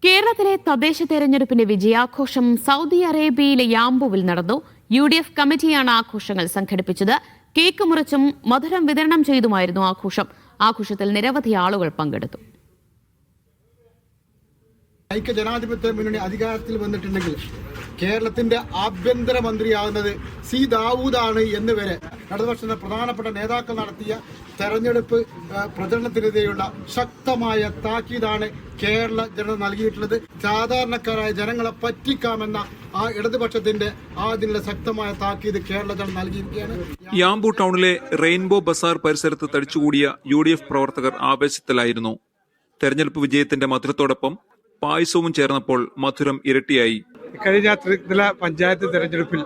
കേരളത്തിലെ തദ്ദേശ തെരഞ്ഞെടുപ്പിന്റെ വിജയാഘോഷം സൗദി അറേബ്യയിലെ യാംബുവിൽ നടന്നു. UDF കമ്മിറ്റിയാണ് ആഘോഷങ്ങൾ സംഘടിപ്പിച്ചത്. കേക്ക് മുറിച്ചും മധുരം വിതരണം ചെയ്തുമായിരുന്നു ആഘോഷം. ആഘോഷത്തിൽ നിരവധി ആളുകൾ പങ്കെടുത്തു. ഐക്യ ജനാധിപത്യ മുന്നണി അധികാരത്തിൽ വന്നിട്ടുണ്ടെങ്കിൽ കേരളത്തിന്റെ ആഭ്യന്തരമന്ത്രിയാകുന്നത് സി ദാവൂദാണ് എന്ന് വരെ ഇടതുപക്ഷ പ്രധാനപ്പെട്ട നേതാക്കൾ നടത്തിയ തെരഞ്ഞെടുപ്പ് പ്രചരണത്തിനെതിരെയുള്ള ശക്തമായ താക്കീതാണ് കേരള ജനത നൽകിയിട്ടുള്ളത്. സാധാരണക്കാരായ ജനങ്ങളെ പറ്റിക്കാമെന്ന ആ ഇടതുപക്ഷത്തിന്റെ അതിനുള്ള ശക്തമായ താക്കീത് കേരള ജനം നൽകിയിരിക്കുകയാണ്. യാംബു ടൗണിലെ റെയിൻബോ ബസാർ പരിസരത്ത് തടിച്ചുകൂടിയ UDF പ്രവർത്തകർ ആവേശത്തിലായിരുന്നു. തെരഞ്ഞെടുപ്പ് വിജയത്തിന്റെ മധുരത്തോടൊപ്പം പായസവും ചേർന്നപ്പോൾ മധുരം ഇരട്ടിയായി. കഴിഞ്ഞ ത്രിതല പഞ്ചായത്ത് തെരഞ്ഞെടുപ്പിൽ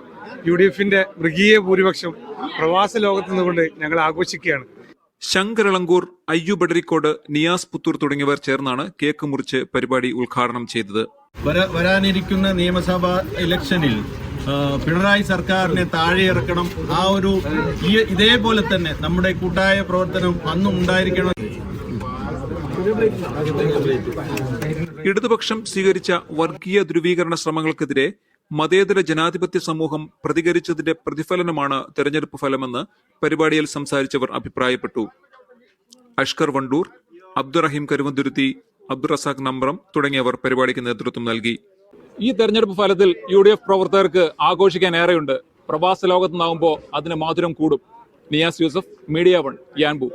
UDFന്റെ മൃഗീയ ഭൂരിപക്ഷം പ്രവാസ ലോകത്ത് നിന്നുകൊണ്ട് ഞങ്ങൾ ആഘോഷിക്കുകയാണ്. ശങ്കരളങ്കൂർ, അയ്യുബഡരിക്കോട്, നിയാസ് പുത്തൂർ തുടങ്ങിയവർ ചേർന്നാണ് കേക്ക് മുറിച്ച് പരിപാടി ഉദ്ഘാടനം ചെയ്തത്. വരാനിരിക്കുന്ന നിയമസഭാ ഇലക്ഷനിൽ പിണറായി സർക്കാരിനെ താഴെ ഇറക്കണം. ഇതേപോലെ തന്നെ നമ്മുടെ കൂട്ടായ പ്രവർത്തനം അന്നും ഉണ്ടായിരിക്കണം. ഇടതുപക്ഷം സ്വീകരിച്ച വർഗീയ ധ്രുവീകരണ ശ്രമങ്ങൾക്കെതിരെ മതേതര ജനാധിപത്യ സമൂഹം പ്രതികരിച്ചതിന്റെ പ്രതിഫലനമാണ് തെരഞ്ഞെടുപ്പ് ഫലമെന്ന് പരിപാടിയിൽ സംസാരിച്ചവർ അഭിപ്രായപ്പെട്ടു. അഷ്കർ വണ്ടൂർ, അബ്ദുറഹീം കരുവന്തുരുത്തി, അബ്ദുറസാഖ് നമ്പ്രം തുടങ്ങിയവർ പരിപാടിക്ക് നേതൃത്വം നൽകി. ഈ തെരഞ്ഞെടുപ്പ് ഫലത്തിൽ UDF പ്രവർത്തകർക്ക് ആഘോഷിക്കാൻ ഏറെയുണ്ട്. പ്രവാസ ലോകത്തുനിന്നാവുമ്പോൾ അതിന് മാധുരം കൂടും. Niyas Yusuf, media 1, Yanbu.